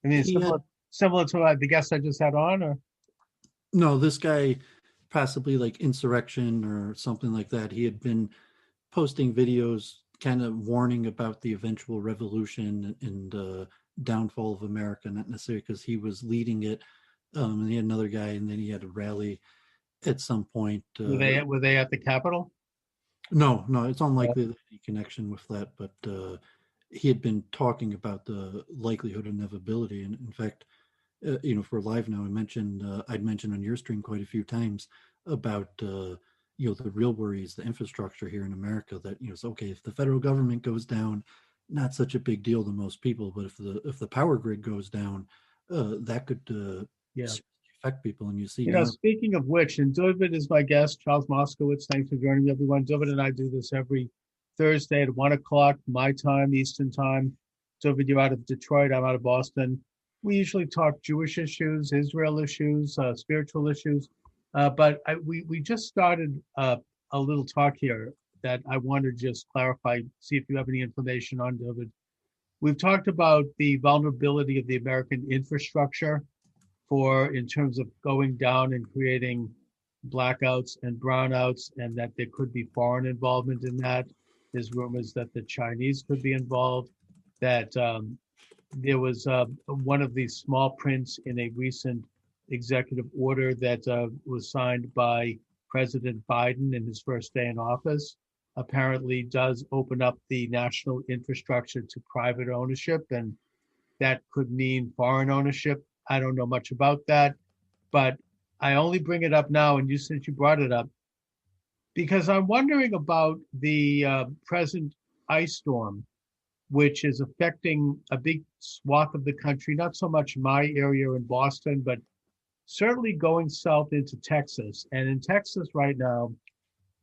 I mean, He had similar to the guest I just had on, or no, this guy possibly like insurrection or something like that. He had been posting videos kind of warning about the eventual revolution and downfall of America, not necessarily because he was leading it. And he had another guy, and then he had a rally at some point. were they at the Capitol? No, no, it's unlikely that any connection with that, but he had been talking about the likelihood of inevitability. And in fact, if we're live now, I'd mentioned on your stream quite a few times about the real worries, the infrastructure here in America. That it's okay if the federal government goes down, not such a big deal to most people, but if the power grid goes down, that could Yeah. affect people. And you see You know, now, speaking of which, and David is my guest, Charles Moskowitz. Thanks for joining me, everyone. David and I do this every Thursday at 1 o'clock, my time, Eastern time. David, you're out of Detroit. I'm out of Boston. We usually talk Jewish issues, Israel issues, spiritual issues. But we just started a little talk here that I want to just clarify, see if you have any information on, David. We've talked about the vulnerability of the American infrastructure for in terms of going down and creating blackouts and brownouts, and that there could be foreign involvement in that. There's rumors that the Chinese could be involved, that there was one of these small prints in a recent executive order that was signed by President Biden in his first day in office, apparently does open up the national infrastructure to private ownership, and that could mean foreign ownership. I don't know much about that, but I only bring it up now, and since you brought it up, because I'm wondering about the present ice storm, which is affecting a big swath of the country, not so much my area in Boston, but certainly going south into Texas. And in Texas right now,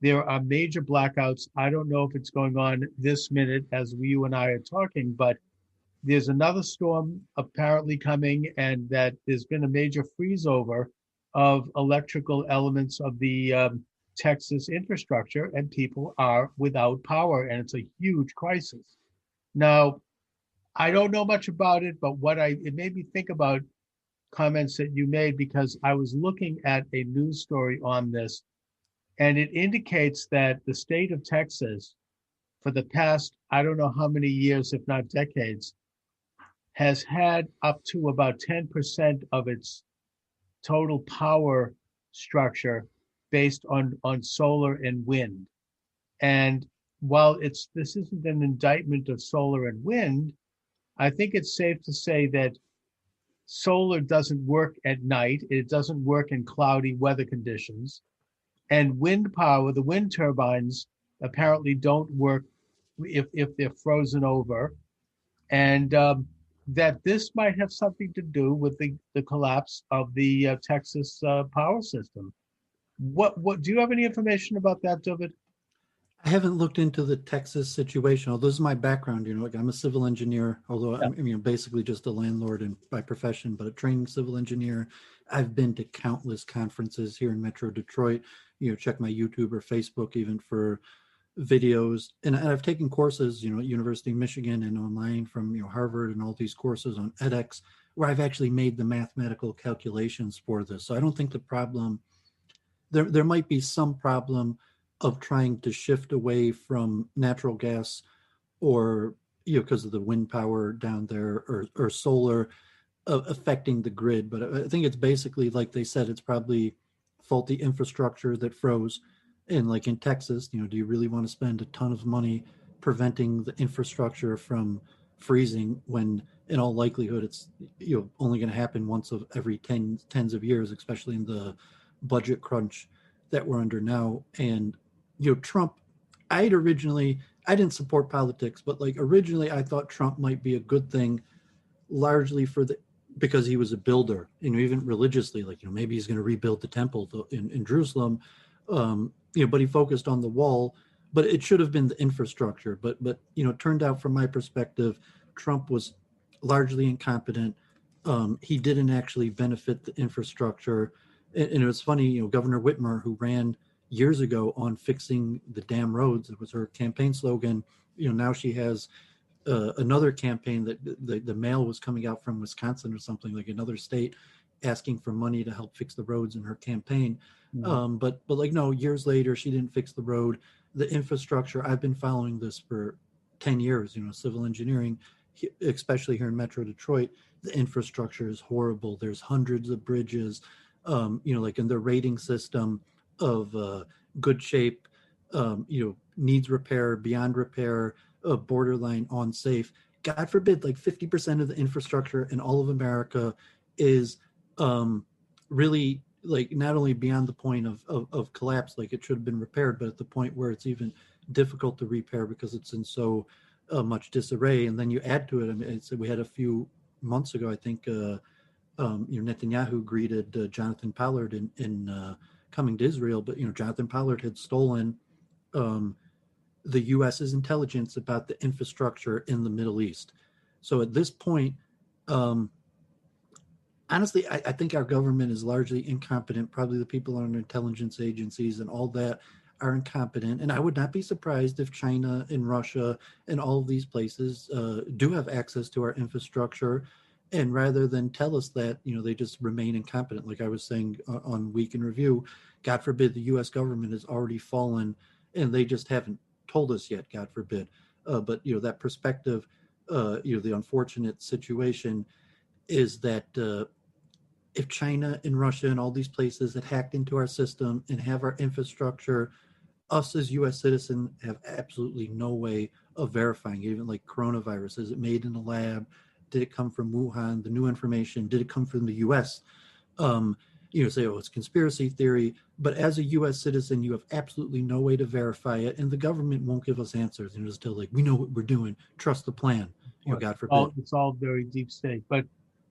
there are major blackouts. I don't know if it's going on this minute as you and I are talking, but there's another storm apparently coming, and that there's been a major freeze over of electrical elements of the Texas infrastructure, and people are without power, and it's a huge crisis. Now, I don't know much about it, but it made me think about comments that you made, because I was looking at a news story on this, and it indicates that the state of Texas, for the past, I don't know how many years, if not decades, has had up to about 10% of its total power structure based on solar and wind. And while this isn't an indictment of solar and wind, I think it's safe to say that solar doesn't work at night. It doesn't work in cloudy weather conditions. And wind power, the wind turbines apparently don't work if they're frozen over. And that this might have something to do with the collapse of the Texas power system. What do you have any information about that, David? I haven't looked into the Texas situation. Although this is my background, like I'm a civil engineer, although Yeah. I'm basically just a landlord and by profession, but a trained civil engineer. I've been to countless conferences here in Metro Detroit. Check my YouTube or Facebook even for videos, and I've taken courses, at University of Michigan and online from Harvard and all these courses on edX, where I've actually made the mathematical calculations for this. So I don't think the problem there might be some problem of trying to shift away from natural gas or because of the wind power down there or solar affecting the grid, but I think it's basically like they said, it's probably faulty infrastructure that froze. And like in Texas, do you really want to spend a ton of money preventing the infrastructure from freezing when in all likelihood it's only going to happen once of every tens of years, especially in the budget crunch that we're under now. And Trump, I didn't support politics, but like originally I thought Trump might be a good thing, largely because he was a builder, even religiously, like maybe he's going to rebuild the temple in Jerusalem, but he focused on the wall. But it should have been the infrastructure. But it turned out from my perspective, Trump was largely incompetent. He didn't actually benefit the infrastructure, and it was funny. Governor Whitmer, who ran years ago on fixing the damn roads, it was her campaign slogan. Now she has another campaign that the mail was coming out from Wisconsin or something, like another state, asking for money to help fix the roads in her campaign. But like, no, years later, she didn't fix the road. The infrastructure, I've been following this for 10 years, civil engineering, especially here in Metro Detroit, the infrastructure is horrible. There's hundreds of bridges, like in the rating system of good shape, needs repair, beyond repair, borderline unsafe. God forbid, like 50% of the infrastructure in all of America is really like not only beyond the point of collapse, like it should have been repaired, but at the point where it's even difficult to repair because it's in so much disarray. And then you add to it, I mean, we had a few months ago, I think, Netanyahu greeted Jonathan Pollard in coming to Israel, but Jonathan Pollard had stolen the U.S.'s intelligence about the infrastructure in the Middle East. So at this point, honestly, I think our government is largely incompetent. Probably the people on intelligence agencies and all that are incompetent. And I would not be surprised if China and Russia and all of these places do have access to our infrastructure. And rather than tell us that, they just remain incompetent. Like I was saying on Week in Review, God forbid the U.S. government has already fallen and they just haven't told us yet, God forbid. But, that perspective, the unfortunate situation is that if China and Russia and all these places that hacked into our system and have our infrastructure, us as U.S. citizens have absolutely no way of verifying, even like coronavirus. Is it made in a lab? Did it come from Wuhan? The new information, did it come from the U.S.? Say, it's conspiracy theory, but as a U.S. citizen, you have absolutely no way to verify it, and the government won't give us answers. It's still like, we know what we're doing. Trust the plan. God forbid. It's all very deep state.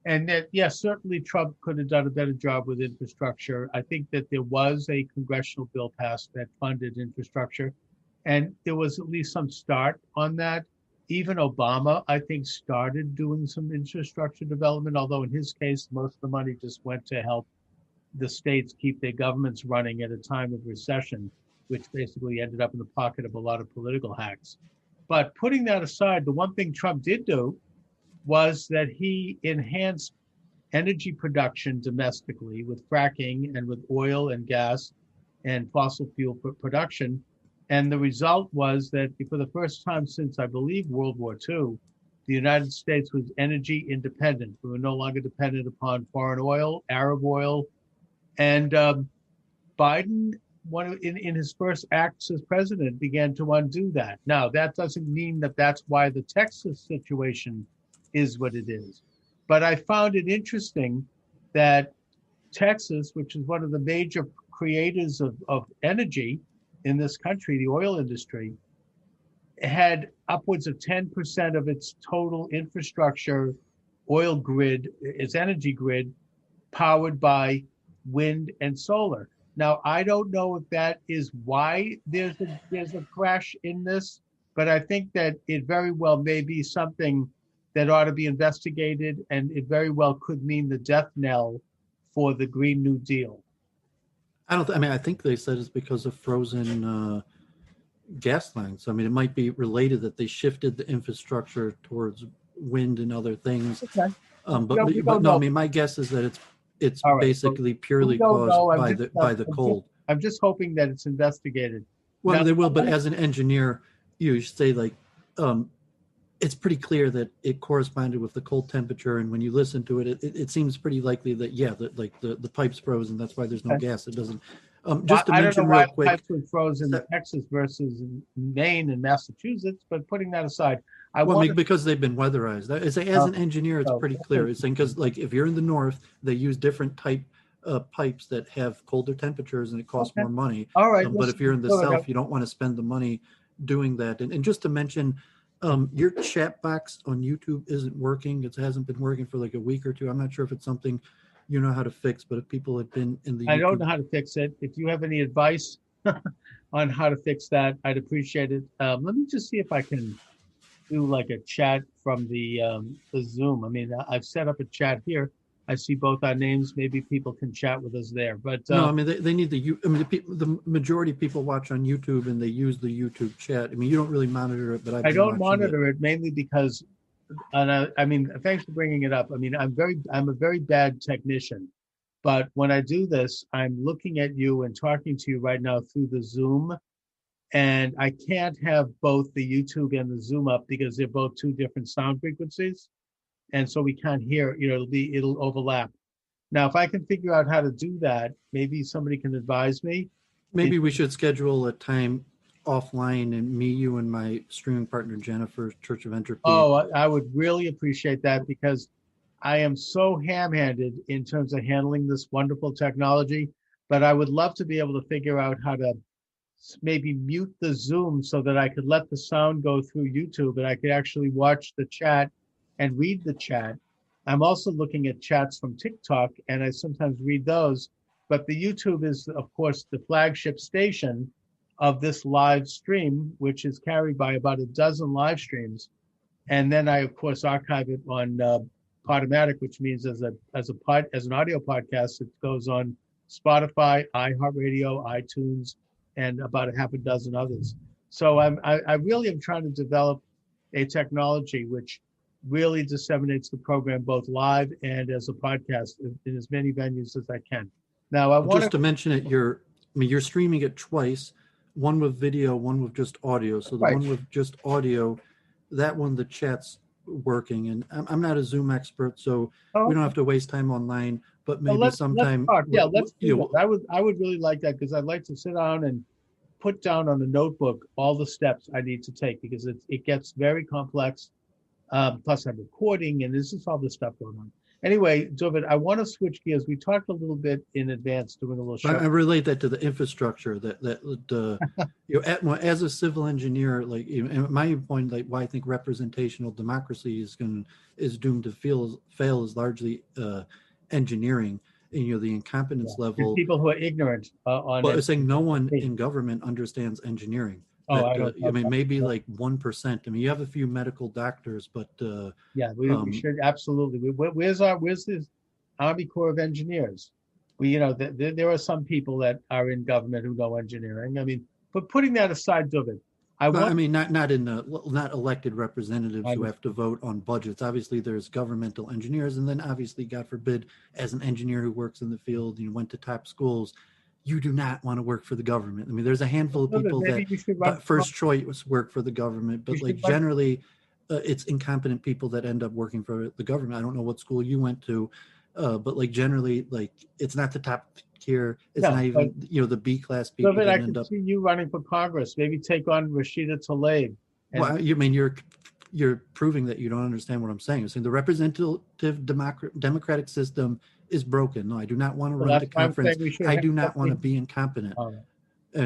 And that, yes, certainly Trump could have done a better job with infrastructure. I think that there was a congressional bill passed that funded infrastructure, and there was at least some start on that. Even Obama, I think, started doing some infrastructure development, although in his case, most of the money just went to help the states keep their governments running at a time of recession, which basically ended up in the pocket of a lot of political hacks. But putting that aside, the one thing Trump did do was that he enhanced energy production domestically with fracking and with oil and gas and fossil fuel production. And the result was that for the first time since, I believe, World War II, the United States was energy independent. We were no longer dependent upon foreign oil, Arab oil. And Biden, in his first acts as president, began to undo that. Now, that doesn't mean that that's why the Texas situation is what it is. But I found it interesting that Texas, which is one of the major creators of energy in this country, the oil industry, had upwards of 10% of its total infrastructure, oil grid, its energy grid, powered by wind and solar. Now, I don't know if that is why there's a crash in this, but I think that it very well may be something that ought to be investigated, and it very well could mean the death knell for the Green New Deal. I think they said it's because of frozen gas lines. I mean, it might be related that they shifted the infrastructure towards wind and other things. Okay. But no, I mean, my guess is that it's right, basically purely caused by the cold. I'm just hoping that it's investigated. Well, now, they will, but as an engineer, you say like, it's pretty clear that it corresponded with the cold temperature, and when you listen to it, it seems pretty likely that the pipes froze, and that's why there's no gas. It doesn't. Just to mention real quick, pipes were frozen in Texas versus Maine and Massachusetts, but putting that aside, because they've been weatherized. As an engineer, it's pretty clear. It's saying because like if you're in the north, they use different type pipes that have colder temperatures, and it costs more money. All right, but if you're in the south, you don't want to spend the money doing that. And just to mention. Your chat box on YouTube isn't working. It hasn't been working for like a week or two. I'm not sure if it's something you know how to fix, but if people had been in the I don't know how to fix it. If you have any advice on how to fix that, I'd appreciate it. Let me just see if I can do like a chat from the Zoom. I mean, I've set up a chat here. I see both our names. Maybe people can chat with us there. But No, I mean they need the majority of people watch on YouTube and they use the YouTube chat. I mean you don't really monitor it, but I've I been don't watching it. monitor it mainly because, and I mean, thanks for bringing it up. I mean, I'm a very bad technician, but when I do this, I'm looking at you and talking to you right now through the Zoom, and I can't have both the YouTube and the Zoom up because they're both two different sound frequencies, and so we can't hear. It'll overlap. Now, if I can figure out how to do that, maybe somebody can advise me. Maybe we should schedule a time offline and me, you, and my streaming partner Jennifer, Church of Entropy. Oh, I would really appreciate that because I am so ham-handed in terms of handling this wonderful technology, but I would love to be able to figure out how to maybe mute the Zoom so that I could let the sound go through YouTube and I could actually watch the chat and read the chat. I'm also looking at chats from TikTok and I sometimes read those, but the YouTube is, of course, the flagship station of this live stream, which is carried by about a dozen live streams. And then I, of course, archive it on Podomatic, which means as an audio podcast, it goes on Spotify, iHeartRadio, iTunes, and about a half a dozen others. So I really am trying to develop a technology which really disseminates the program both live and as a podcast in as many venues as I can. Now, I want just to mention it, you're streaming it twice, one with video, one with just audio. So the one with just audio, that one, the chat's working. And I'm not a Zoom expert, so we don't have to waste time online. But maybe sometime, let's do that. I would really like that because I'd like to sit down and put down on a notebook all the steps I need to take because it gets very complex. Plus, I'm recording, and this is all this stuff going on. Anyway, David, I want to switch gears. We talked a little bit in advance doing a little show. I relate that to the infrastructure as a civil engineer, like my point, like why I think representational democracy is doomed to fail is largely engineering. And, the incompetence level. There's people who are ignorant on. But I was saying no one in government understands engineering. Maybe like 1%. I mean, you have a few medical doctors, but we should absolutely. Where's this Army Corps of Engineers? There are some people that are in government who know engineering. I mean, but putting that aside, David, not elected representatives who have to vote on budgets. Obviously, there's governmental engineers, and then obviously, God forbid, as an engineer who works in the field, went to top schools. You do not want to work for the government. I mean, there's a handful of people that first choice work for the government, but generally, it's incompetent people that end up working for the government. I don't know what school you went to, but generally, it's not the top tier. It's not even the B class people. I can see you running for Congress. Maybe take on Rashida Tlaib. Well, you're proving that you don't understand what I'm saying. I'm saying the representative democratic system is broken. No, I do not want to run the conference. I do not want to be incompetent.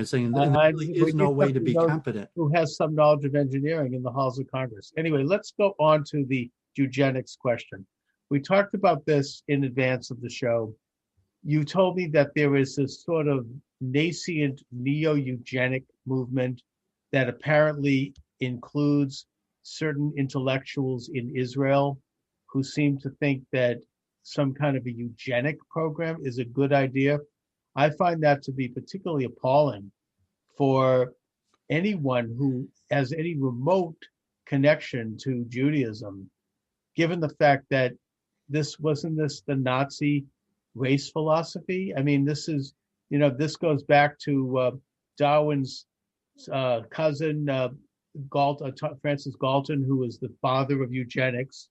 Saying there really is no way to be competent. Who has some knowledge of engineering in the halls of Congress? Anyway, let's go on to the eugenics question. We talked about this in advance of the show. You told me that there is this sort of nascent neo-eugenic movement that apparently includes certain intellectuals in Israel who seem to think that some kind of a eugenic program is a good idea. I find that to be particularly appalling for anyone who has any remote connection to Judaism, given the fact that this the Nazi race philosophy. I mean, this goes back to Darwin's cousin, Francis Galton, who was the father of eugenics,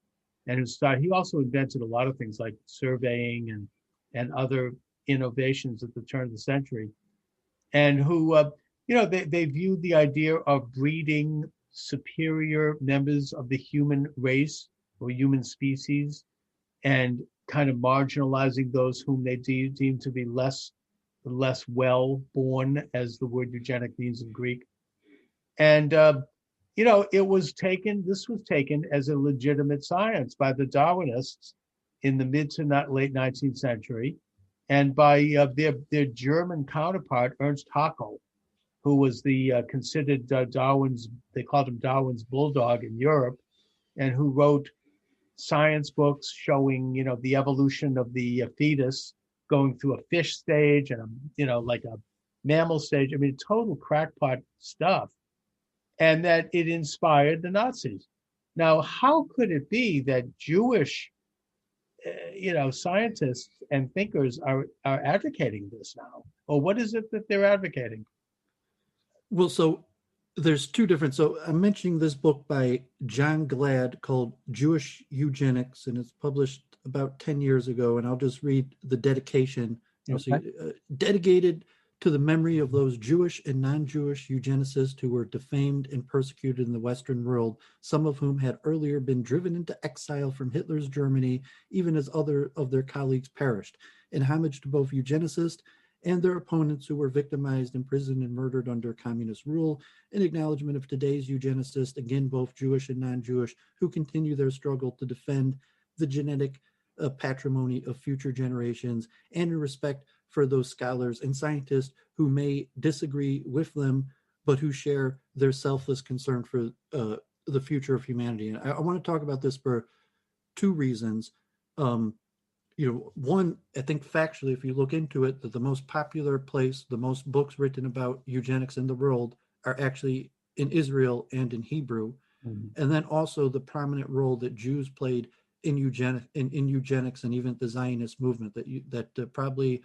and he also invented a lot of things like surveying and other innovations at the turn of the century, and who they viewed the idea of breeding superior members of the human race or human species and kind of marginalizing those whom they deemed to be less well born, as the word eugenic means in Greek. And this was taken as a legitimate science by the Darwinists in the mid to late 19th century, and by their German counterpart, Ernst Haeckel, who was considered they called him Darwin's bulldog in Europe, and who wrote science books showing, the evolution of the fetus going through a fish stage and like a mammal stage. I mean, total crackpot stuff, and that it inspired the Nazis. Now, how could it be that Jewish, scientists and thinkers are advocating this now, or what is it that they're advocating? Well, so there's two different. So I'm mentioning this book by John Glad called Jewish Eugenics, and it's published about 10 years ago. And I'll just read the dedication. Okay. Dedicated to the memory of those Jewish and non-Jewish eugenicists who were defamed and persecuted in the Western world, some of whom had earlier been driven into exile from Hitler's Germany, even as other of their colleagues perished. In homage to both eugenicists and their opponents who were victimized, imprisoned, and murdered under communist rule, in acknowledgement of today's eugenicists, again both Jewish and non-Jewish, who continue their struggle to defend the genetic patrimony of future generations, and in respect for those scholars and scientists who may disagree with them, but who share their selfless concern for the future of humanity. And I want to talk about this for two reasons. One, I think factually, if you look into it, that the most popular place, the most books written about eugenics in the world are actually in Israel and in Hebrew. Mm-hmm. And then also the prominent role that Jews played in eugenics and even the Zionist movement, that probably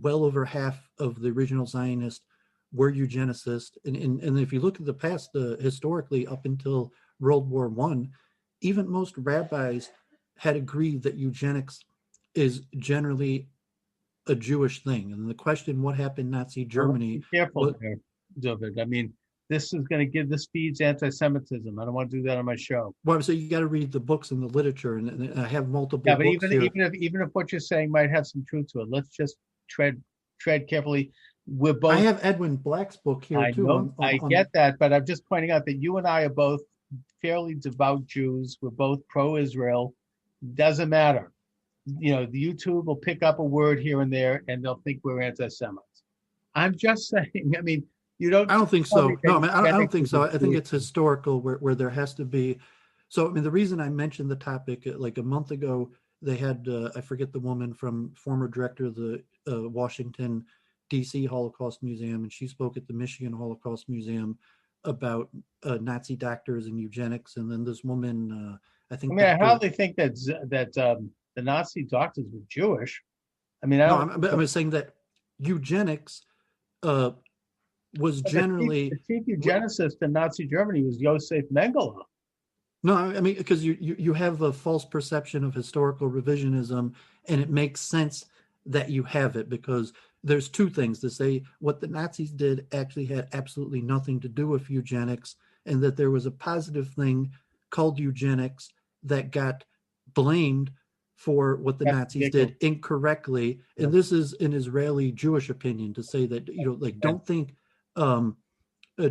well over half of the original Zionists were eugenicists. And if you look at the past, historically, up until World War I, even most rabbis had agreed that eugenics is generally a Jewish thing. And the question, what happened in Nazi Germany? Be careful there, David. I mean, this feeds anti-Semitism. I don't want to do that on my show. Well, so you got to read the books and the literature, and I have multiple but books here. even if what you're saying might have some truth to it, let's just tread carefully. We're both. I have Edwin Black's book here too. I get that, but I'm just pointing out that you and I are both fairly devout Jews. We're both pro-Israel. Doesn't matter. The YouTube will pick up a word here and there, and they'll think we're anti-Semites. I'm just saying. I mean, you don't. I don't think so. No, I don't think so. I think it's historical, where there has to be. So, I mean, the reason I mentioned the topic, like a month ago, they had I forget the woman former director of the Washington D.C. Holocaust Museum, and she spoke at the Michigan Holocaust Museum about Nazi doctors and eugenics. And then this woman, I hardly think that the Nazi doctors were Jewish. I mean, I'm saying that eugenics was generally the chief eugenicist in Nazi Germany was Josef Mengele. No, I mean, because you have a false perception of historical revisionism, and it makes sense that you have it, because there's two things to say. What the Nazis did actually had absolutely nothing to do with eugenics, and that there was a positive thing called eugenics that got blamed for what the Nazis did incorrectly. And this is an Israeli Jewish opinion, to say that,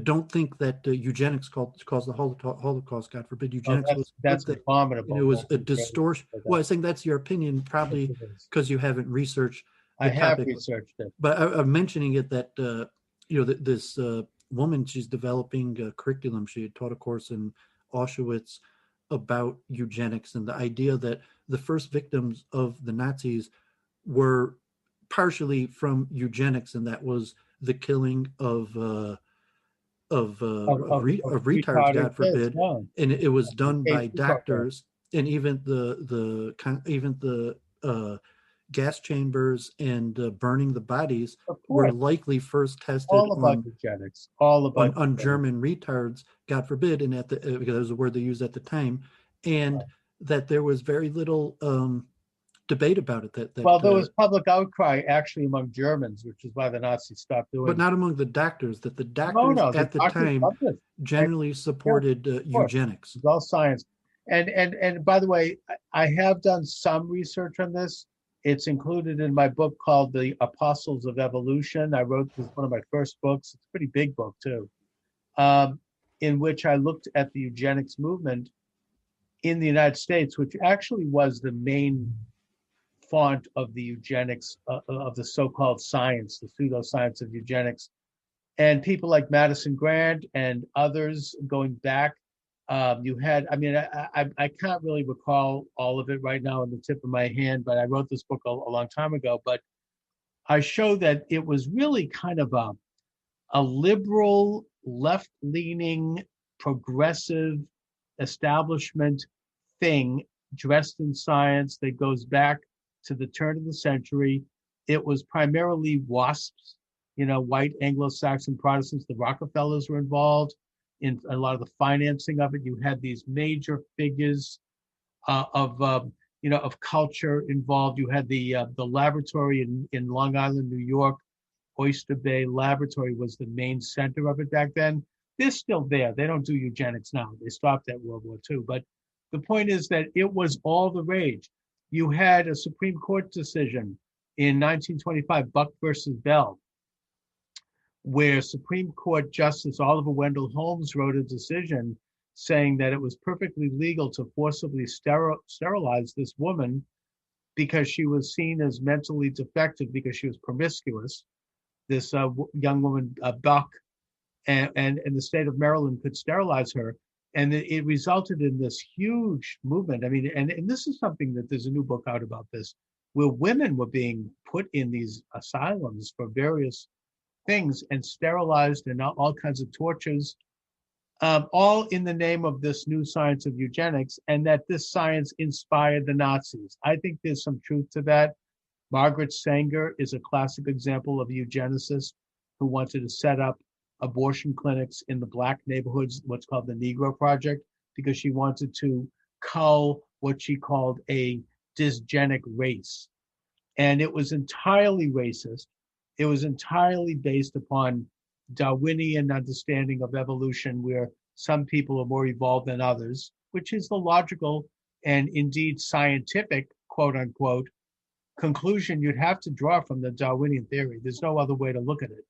don't think that eugenics caused the Holocaust. God forbid. Eugenics that's abominable. It was a distortion. Well, I think that's your opinion, probably because you haven't researched the topic. Have researched it. But I'm mentioning it that this woman, she's developing a curriculum. She had taught a course in Auschwitz about eugenics, and the idea that the first victims of the Nazis were partially from eugenics, and that was the killing of retards, God forbid, and it was done by doctors, and even the gas chambers and burning the bodies were likely first tested on eugenics, on German retards, God forbid, and because that was a word they used at the time, and that there was very little debate about it. That there was public outcry actually among Germans, which is why the Nazis stopped doing it. But not among the doctors. That the doctors at the time generally supported eugenics. It's all science. And by the way, I have done some research on this. It's included in my book called The Apostles of Evolution. I wrote this, one of my first books. It's a pretty big book too, in which I looked at the eugenics movement in the United States, which actually was the main font of the eugenics, of the so-called science, the pseudoscience of eugenics. And people like Madison Grant and others going back You had, I mean, I can't really recall all of it right now on the tip of my hand, but I wrote this book a long time ago. But I show that it was really kind of a liberal, left-leaning, progressive establishment thing dressed in science that goes back to the turn of the century. It was primarily WASPs, white Anglo-Saxon Protestants. The Rockefellers were involved in a lot of the financing of it. You had these major figures of culture involved. You had the laboratory in Long Island, New York. Oyster Bay Laboratory was the main center of it back then. They're still there. They don't do eugenics now. They stopped at World War II. But the point is that it was all the rage. You had a Supreme Court decision in 1925, Buck versus Bell, where Supreme Court Justice Oliver Wendell Holmes wrote a decision saying that it was perfectly legal to forcibly sterilize this woman because she was seen as mentally defective because she was promiscuous. This young woman, Buck, and the state of Maryland could sterilize her. And it resulted in this huge movement. I mean, and this is something that there's a new book out about this, where women were being put in these asylums for various things and sterilized and all kinds of tortures, all in the name of this new science of eugenics, and that this science inspired the Nazis. I think there's some truth to that. Margaret Sanger is a classic example of a eugenicist who wanted to set up abortion clinics in the Black neighborhoods, what's called the Negro Project, because she wanted to cull what she called a dysgenic race. And it was entirely racist. It was entirely based upon Darwinian understanding of evolution, where some people are more evolved than others, which is the logical and indeed scientific, quote unquote, conclusion you'd have to draw from the Darwinian theory. There's no other way to look at it.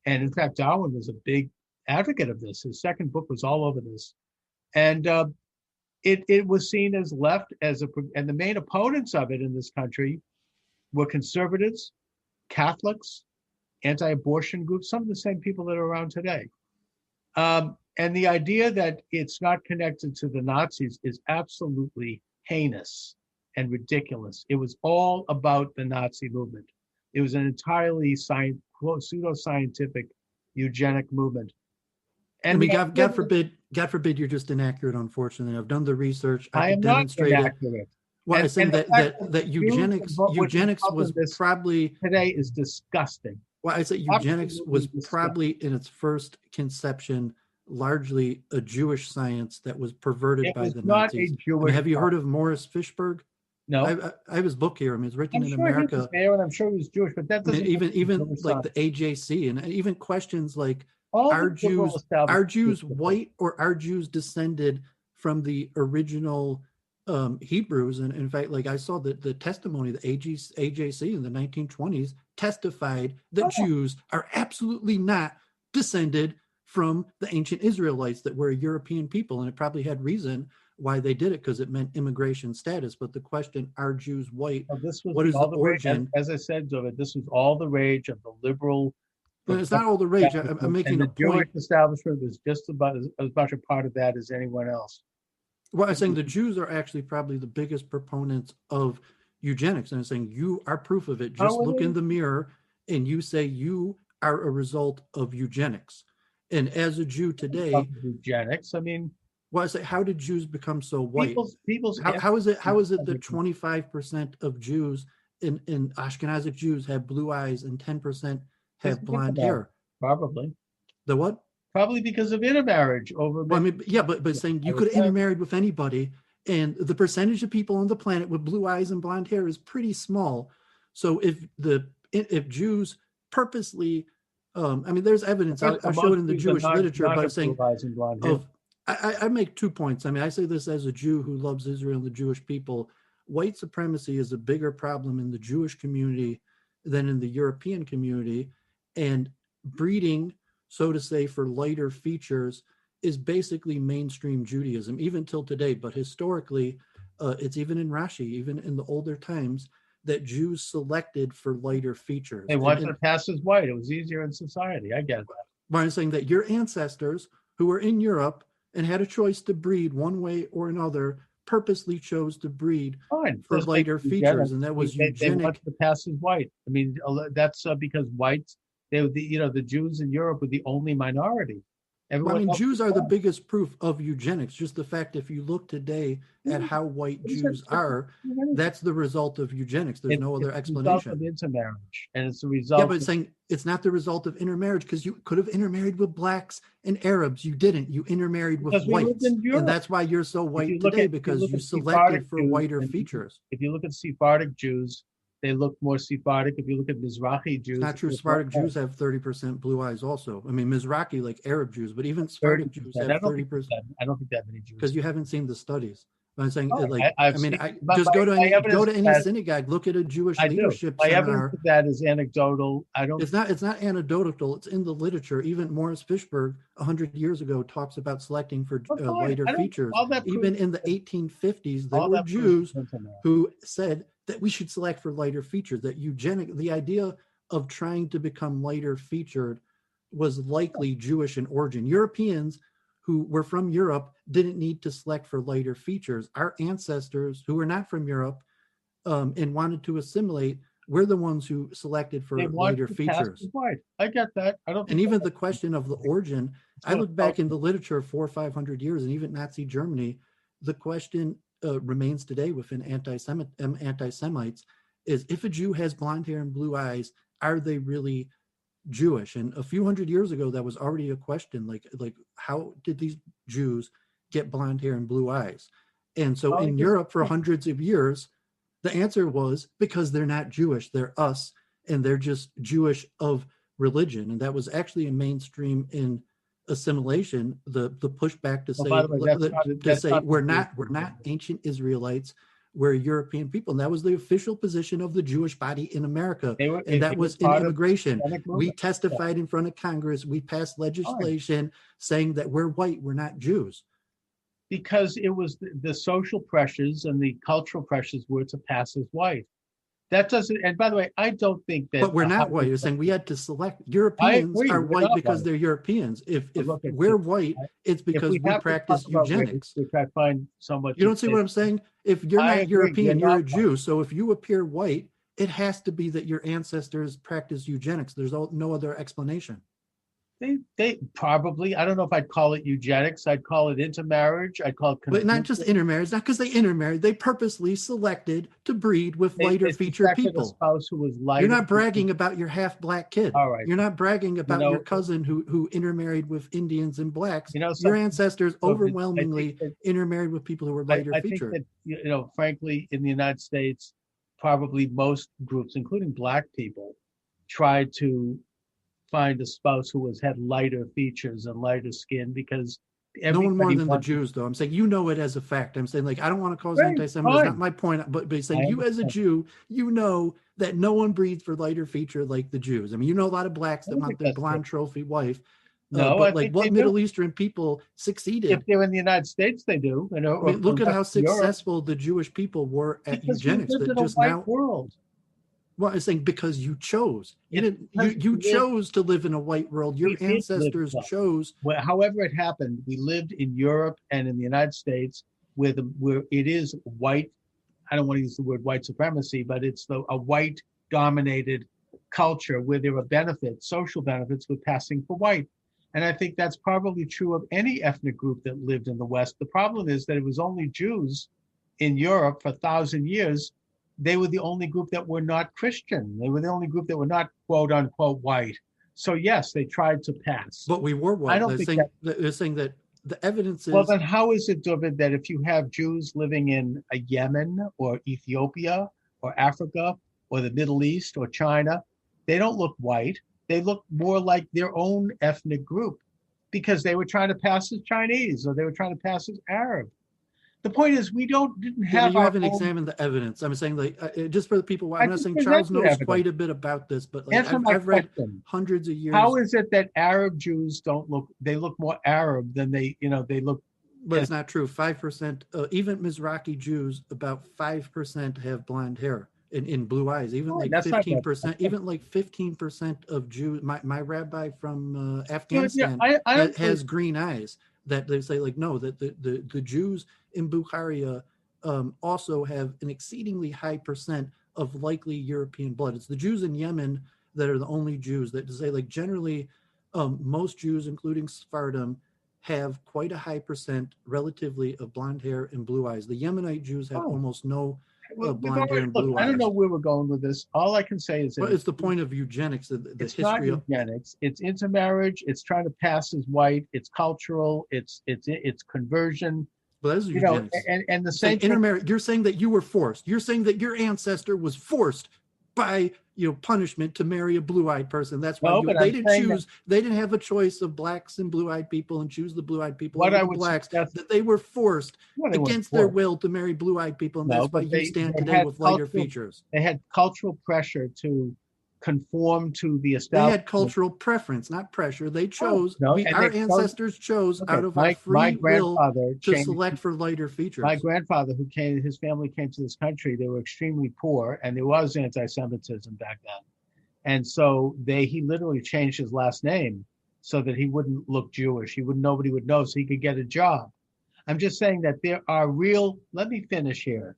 And in fact, Darwin was a big advocate of this. His second book was all over this. And it was seen as left, and the main opponents of it in this country were conservatives, Catholics, anti-abortion groups, some of the same people that are around today. And the idea that it's not connected to the Nazis is absolutely heinous and ridiculous. It was all about the Nazi movement. It was an entirely pseudo-scientific eugenic movement. And I mean, God forbid you're just inaccurate, unfortunately. I've done the research. I am not inaccurate. Well, I'm saying that eugenics was probably today is disgusting. Well, I say eugenics was probably in its first conception largely a Jewish science that was perverted by the Nazis. Have you heard of Morris Fishberg? No. I have his book here. I mean, it's written in sure America. He was there, and I'm sure he was Jewish, but that doesn't even like the AJC and even questions like are Jews white or are Jews descended from the original Hebrews? And in fact, like I saw the testimony, the AJC in the 1920s testified that Jews are absolutely not descended from the ancient Israelites that were a European people. And it probably had reason why they did it, because it meant immigration status. But the question, are Jews white? What is the origin? As I said, David, this was all the rage of the liberal. But it's not all the rage. I'm making a point. The Jewish establishment was just about as much a part of that as anyone else. Well, I'm saying the Jews are actually probably the biggest proponents of eugenics. And I'm saying you are proof of it. Just look in the mirror and you say you are a result of eugenics. And as a Jew today, eugenics, I mean, well, I say, how did Jews become so white? How is it that 25% of Jews in Ashkenazic Jews have blue eyes and 10% have blonde hair? Probably. The what? Probably because of intermarriage over. Well, I mean, yeah, but saying you could have intermarried with anybody, and the percentage of people on the planet with blue eyes and blonde hair is pretty small. So if Jews purposely, I mean, there's evidence. I showed in the Jewish literature by saying I make 2 points. I mean, I say this as a Jew who loves Israel and the Jewish people. White supremacy is a bigger problem in the Jewish community than in the European community, and breeding, so to say, for lighter features is basically mainstream Judaism, even till today. But historically, it's even in Rashi, even in the older times, that Jews selected for lighter features. They wanted to pass as white. It was easier in society. I get that. But I'm saying that your ancestors who were in Europe and had a choice to breed one way or another, purposely chose to breed Fine. for Just like lighter features, eugenics, and that was they want eugenic. to pass as white. I mean, that's because whites, the Jews in Europe were the only minority. Well, I Everyone mean, else was Jews are the white. biggest proof of eugenics. Just the fact, if you look today at how white Jews are, that's the result of eugenics. There's no It's other a result explanation. of intermarriage, and it's a Yeah, result but it's of saying it's not the result of intermarriage, because you could have intermarried with blacks and Arabs. You didn't. You intermarried with because we lived whites. in And Europe. that's why you're so If you white look today, at if you because look you at Sephardic selected for Jews, whiter and features. if you look at Sephardic Jews, they look more Sephardic. If you look at Mizrahi It's Jews, not they true. look more Sephardic Jews have 30% blue eyes also. I mean, Mizrahi, like Arab Jews, but even thirty Sephardic Jews percent. have 30%. I don't think that many Jews. Because you haven't seen the studies. But I'm saying, Oh, like, I've I mean, seen, I but just go to my go evidence to of any that synagogue, look at a Jewish I do. leadership My evidence seminar. of that is anecdotal. I don't. It's not anecdotal. It's in the literature. Even Morris Fishberg, 100 years ago, talks about selecting for Well, fine. lighter I don't. features. All that proves. Even in the 1850s, there All were that proves Jews is intermarriage. who said that we should select for lighter features. That the idea of trying to become lighter featured was likely Jewish in origin. Europeans who were from Europe didn't need to select for lighter features. Our ancestors who were not from Europe and wanted to assimilate, we're the ones who selected They for want lighter to pass features. as white. I get that. I don't And think even that. the question of the origin, I look back in the literature 400 or 500 years, and even Nazi Germany, the question remains today within anti-Semites is, if a Jew has blonde hair and blue eyes, are they really Jewish? And a few hundred years ago, that was already a question. Like how did these Jews get blonde hair and blue eyes? And so Well, in Europe for hundreds of years, the answer was because they're not Jewish, they're us, and they're just Jewish of religion. And that was actually a mainstream in assimilation. The pushback to well, by say the way, that's not we're the not ancient Israelites, we're European people. And that was the official position of the Jewish body in America. And they that were was in part of the immigration. Hispanic We movement. testified in front of Congress. We passed Fine. legislation saying that we're white, we're not Jews. Because it was the social pressures and the cultural pressures were to pass as white. That doesn't. And by the way, I don't think that. But we're not white. You're saying we had to select. I Europeans agree. are We're white not because white. they're Europeans. If Look, we're white, it's if because we we have to practice talk about race, eugenics. which I find somewhat. You don't see what I'm saying? If you're I not agree. European, You're you're not a Jew. So if you appear white, it has to be that your ancestors practiced eugenics. There's no other explanation. They probably. I don't know if I'd call it eugenics. I'd call it intermarriage. I'd call it. But not just intermarriage. Not because they intermarried. They purposely selected to breed with lighter featured people. A spouse who was lighter. You're not bragging about your half black kid. All right. You're not bragging about your cousin who intermarried with Indians and blacks. Your ancestors overwhelmingly intermarried with people who were lighter featured. I think that, frankly, in the United States, probably most groups, including black people, tried to find a spouse who had lighter features and lighter skin, because no one more than the Jews, though. I'm saying it as a fact. I'm saying, I don't want to cause anti-Semitism. It's not my point. But saying you as a Jew, that no one breeds for lighter feature like the Jews. I mean, a lot of blacks that want the blonde trophy wife. No, but what Middle Eastern people succeeded? If they're in the United States, they do. Look at how successful the Jewish people were at eugenics. That just now world. Well, I'm saying because you chose. You chose to live in a white world. Your ancestors chose. Well, however it happened, we lived in Europe and in the United States where it is white. I don't want to use the word white supremacy, but it's a white dominated culture where there are benefits, social benefits with passing for white. And I think that's probably true of any ethnic group that lived in the West. The problem is that it was only Jews in Europe for 1,000 years. They were the only group that were not Christian. They were the only group that were not quote unquote white. So yes, they tried to pass. But we were white. They're saying that the evidence is. Well, then how is it, David, that if you have Jews living in Yemen or Ethiopia or Africa or the Middle East or China, they don't look white. They look more like their own ethnic group because they were trying to pass as Chinese or they were trying to pass as Arab. The point is, we didn't have. You haven't examined the evidence. I'm saying, just for the people. I'm not saying Charles knows quite a bit about this, but I've read hundreds of years. How is it that Arab Jews don't look? They look more Arab than they look. But it's not true. 5%, even Mizrahi Jews, about 5% have blonde hair in blue eyes. Even 15%. Even 15% of Jews. My rabbi from Afghanistan has green eyes. that they say like, no, that the Jews in Bukharia also have an exceedingly high percent of likely European blood. It's the Jews in Yemen that are the only Jews that say like generally most Jews, including Sephardim, have quite a high percent relatively of blonde hair and blue eyes. The Yemenite Jews have almost no blonde hair and blue eyes. I don't know where we're going with this. All I can say is that it's the point of eugenics. It's not eugenics. It's intermarriage. It's trying to pass as white. It's cultural. It's conversion. But that's eugenics. And the same intermarriage. You're saying that you were forced. You're saying that your ancestor was forced by punishment to marry a blue-eyed person. That's why they didn't choose. They didn't have a choice of blacks and blue-eyed people and choose the blue-eyed people over the blacks. That they were forced against their will to marry blue-eyed people, and that's why you stand today with lighter features. They had cultural pressure to conform to the establishment. They had cultural preference, not pressure. They chose. Our ancestors chose out of our free will to select for lighter features. My grandfather, his family came to this country. They were extremely poor, and there was anti-Semitism back then. And so he literally changed his last name so that he wouldn't look Jewish. Nobody would know, so he could get a job. I'm just saying that there are real. Let me finish here.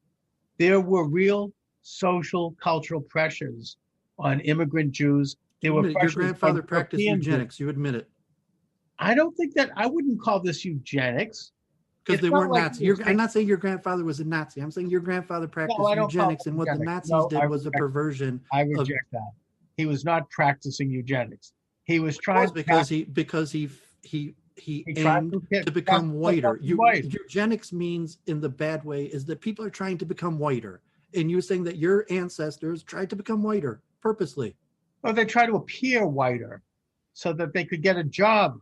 There were real social, cultural pressures on immigrant Jews. Your grandfather practiced eugenics. You admit it. I don't think that. I wouldn't call this eugenics. Because they weren't Nazis. I'm not saying your grandfather was a Nazi. I'm saying your grandfather practiced eugenics, and what the Nazis did was a perversion. I reject that. He was not practicing eugenics. He was trying because he aimed to become whiter. Eugenics means, in the bad way, is that people are trying to become whiter. And you were saying that your ancestors tried to become whiter purposely. Well, they tried to appear whiter so that they could get a job.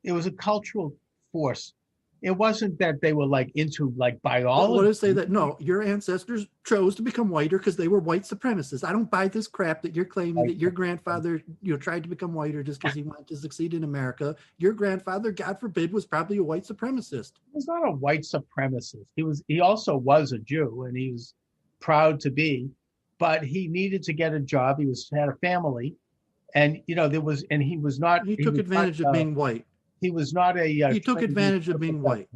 It was a cultural force. It wasn't that they were into biology. What is say that? No, your ancestors chose to become whiter because they were white supremacists. I don't buy this crap that you're claiming that your grandfather tried to become whiter just because he wanted to succeed in America. Your grandfather, God forbid, was probably a white supremacist. He was not a white supremacist. He also was a Jew, and he was proud to be, but he needed to get a job. He had a family, and he was not. He took advantage of being white. He was not a. He took advantage of being white.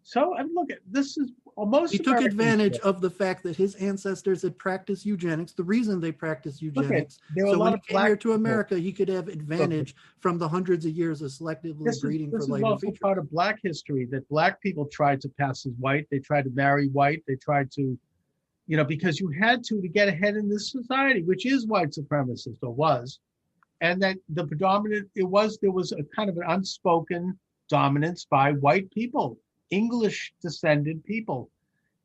So look, this is almost. He took advantage of the fact that his ancestors had practiced eugenics. The reason they practiced eugenics, so when he came here to America, he could have advantage from the hundreds of years of selectively breeding for lighter features. This is also part of Black history, that Black people tried to pass as white. They tried to marry white. They tried to. Because you had to get ahead in this society, which is white supremacist, or was, and that there was a kind of an unspoken dominance by white people, English descended people,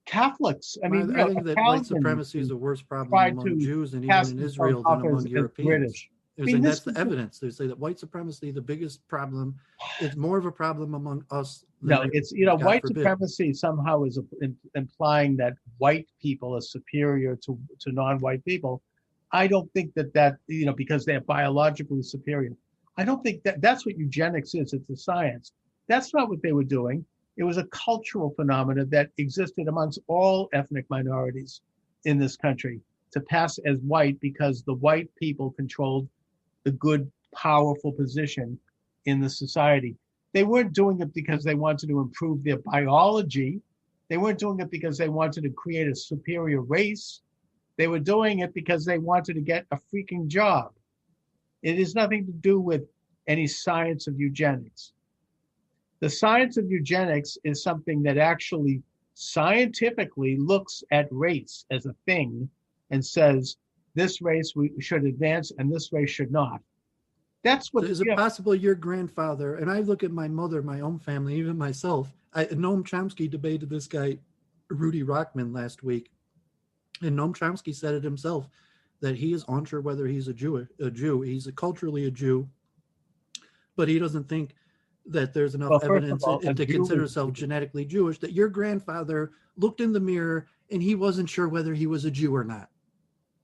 Catholics. I think that white supremacy is the worst problem among Jews and even in Israel than among Europeans. That's the evidence. They say that white supremacy, the biggest problem, is more of a problem among us. It's white supremacy somehow is implying that white people are superior to non-white people. I don't think that because they're biologically superior. I don't think that's what eugenics is. It's a science. That's not what they were doing. It was a cultural phenomenon that existed amongst all ethnic minorities in this country to pass as white because the white people controlled the good, powerful position in the society. They weren't doing it because they wanted to improve their biology. They weren't doing it because they wanted to create a superior race. They were doing it because they wanted to get a freaking job. It has nothing to do with any science of eugenics. The science of eugenics is something that actually scientifically looks at race as a thing and says, this race we should advance and this race should not. That's what. Is it possible your grandfather, and I look at my mother, my own family, even myself, Noam Chomsky debated this guy, Rudy Rockman, last week. And Noam Chomsky said it himself, that he is unsure whether he's a Jew. He's culturally a Jew, but he doesn't think that there's enough evidence to consider himself genetically Jewish, that your grandfather looked in the mirror and he wasn't sure whether he was a Jew or not.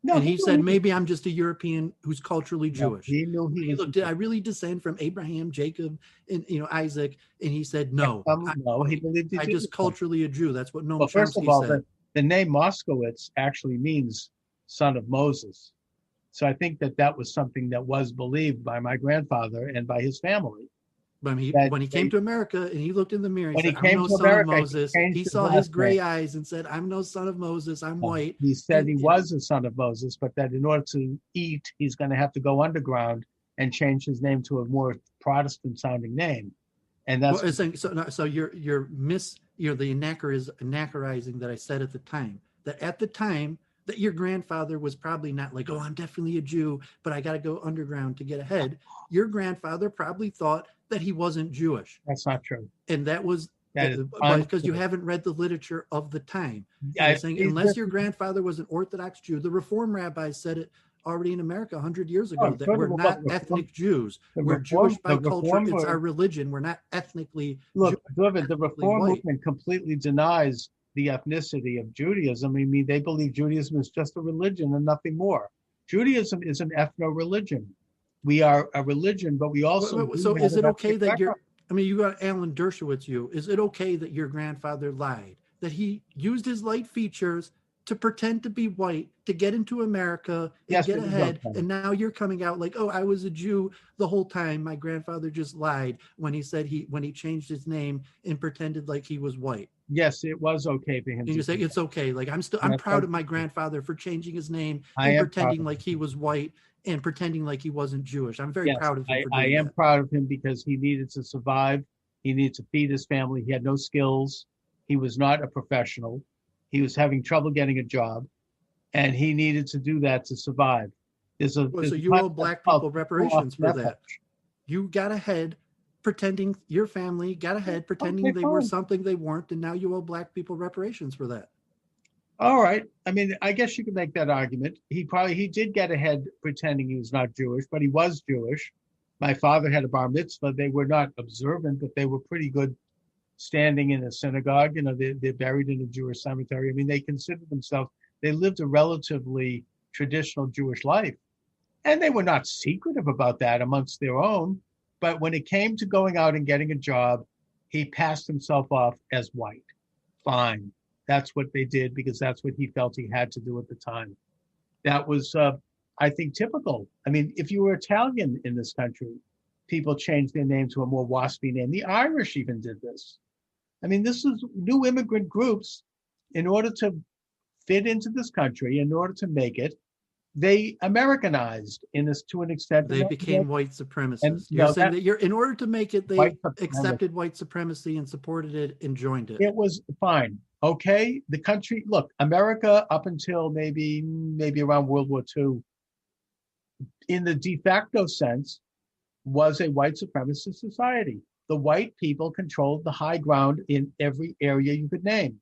No, and he said, maybe I'm just a European who's culturally Jewish. He knew did I really descend from Abraham, Jacob, and Isaac? And he said, no. No, he believed he I just culturally a Jew. That's what Noam Chomsky first of all, said. The name Moskowitz actually means son of Moses. So I think that was something that was believed by my grandfather and by his family, When he that when he came to America and he looked in the mirror, he when he said, "I'm came no to son of America, Moses." he changed He his saw his last gray name. eyes and said, "I'm no son of Moses. I'm white." He said he was a son of Moses, but that in order to eat, he's going to have to go underground and change his name to a more Protestant sounding name. And that's Well, so you're the anachrorizing that I said at the time. That at the time that your grandfather was probably not like, oh, I'm definitely a Jew, but I got to go underground to get ahead. Your grandfather probably thought that he wasn't Jewish, that's not true. and that was That is because you untrue. haven't read the literature of the time. And I, you're saying unless your grandfather was an Orthodox Jew, the Reform rabbis said it already in America 100 years ago that we're not ethnic Jews. We're Jewish by culture. It's our religion. We're not ethnically look, Jewish, David, the Reform white. movement completely denies the ethnicity of Judaism. I mean, they believe Judaism is just a religion and nothing more. Judaism is an ethno-religion. We are a religion, but we also So is have it an okay ethnic that background. you got Alan Dershowitz, is it okay that your grandfather lied, that he used his light features to pretend to be white, to get into America and Yes, get it is ahead, okay. and now you're coming out like, oh, I was a Jew the whole time. My grandfather just lied when he said when he changed his name and pretended like he was white. Yes, it was okay for him And to you say do it's okay. Like I'm that. proud of my grandfather for changing his name I and am proud pretending of like him. he was white and pretending like he wasn't Jewish. I'm very Yes, proud of him for I doing am that. proud of him because he needed to survive. He needed to feed his family. He had no skills. He was not a professional. He was having trouble getting a job, and he needed to do that to survive. Well, There's so a you owe concept black called people people off reparations for Nefesh. that. You got ahead pretending your family got ahead pretending Okay, they were fine. something they weren't, and now you owe black people reparations for that. All right. I mean, I guess you could make that argument. He did get ahead pretending he was not Jewish, but he was Jewish. My father had a bar mitzvah. They were not observant, but they were pretty good standing in a synagogue. You know, they're buried in a Jewish cemetery. I mean, they considered themselves, they lived a relatively traditional Jewish life. And they were not secretive about that amongst their own. But when it came to going out and getting a job, he passed himself off as white. Fine. That's what they did because that's what he felt he had to do at the time. That was, I think, typical. I mean, if you were Italian in this country, people changed their name to a more waspy name. The Irish even did this. I mean, this is new immigrant groups. In order to fit into this country, in order to make it, they Americanized in this to an extent. They became white and supremacists. You're no, saying that that in order to make it, they white supremacy. accepted white supremacy and supported it and joined it. It was fine. Okay, the country. Look, America up until maybe around World War II, in the de facto sense, was a white supremacist society. The white people controlled the high ground in every area you could name.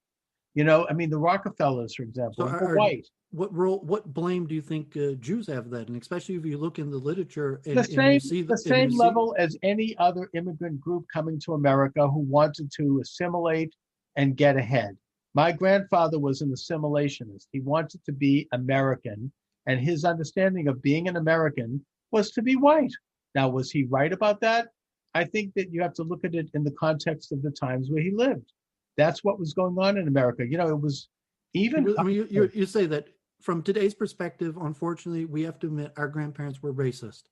You know, I mean, the Rockefellers, for example, So were white. what blame do you think Jews have that? And especially if you look in the literature and The you same, see the same level as any other immigrant group coming to America who wanted to assimilate and get ahead. My grandfather was an assimilationist. He wanted to be American, and his understanding of being an American was to be white. Now, was he right about that? I think that you have to look at it in the context of the times where he lived. That's what was going on in America. You know, it was even. I mean, you say that from today's perspective, unfortunately, we have to admit our grandparents were racist.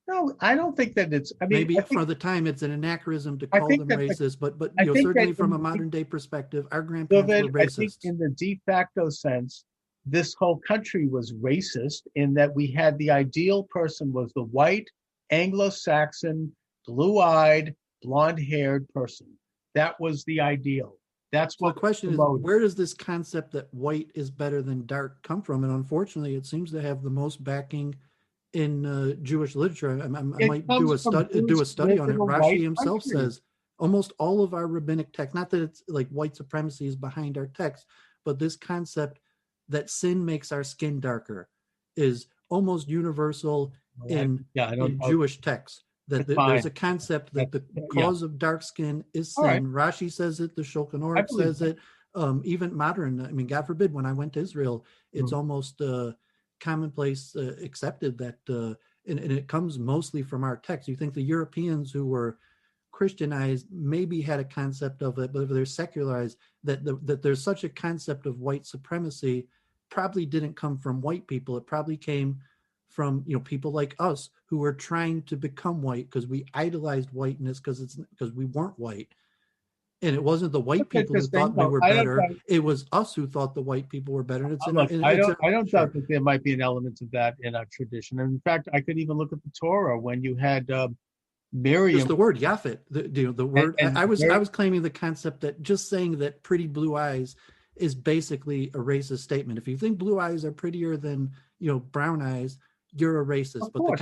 No, I don't think that it's. I mean, maybe for the time it's an anachronism to I call think them that racist, but I you know, think certainly that from in a the modern day perspective, our grandparents were I think racists. in the de facto sense, this whole country was racist in that we had the ideal person was the white, Anglo-Saxon, blue-eyed, blonde-haired person. That was the ideal. That's So what the question is, promoted. where does this concept that white is better than dark come from? And unfortunately, it seems to have the most backing in Jewish literature. I It might do comes a from Jews who study lived on in it. a Rashi white himself country. says almost all of our rabbinic text, not that it's like white supremacy is behind our text, but this concept that sin makes our skin darker is almost universal in Jewish texts. That there's a concept that the cause of dark skin is sin. Right. Rashi says it, the Shulchan Aruch says it. Even modern, I mean, God forbid, when I went to Israel, it's almost commonplace accepted that, and it comes mostly from our text. You think the Europeans who were Christianized maybe had a concept of it, but if they're secularized, that there's such a concept of white supremacy probably didn't come from white people. It probably came from people like us who were trying to become white because we idolized whiteness because we weren't white. And it wasn't the white That's people who interesting. thought we No, were I don't better. doubt. It was us who thought the white people were better. And it's in our, Look, I it's don't. in I don't sure. doubt that there might be an element of that in our tradition. And in fact, I could even look at the Torah when you had Just Miriam the word Yafet, the and, word. and I was claiming the concept that just saying that pretty blue eyes is basically a racist statement. If you think blue eyes are prettier than brown eyes, you're a racist. of But course,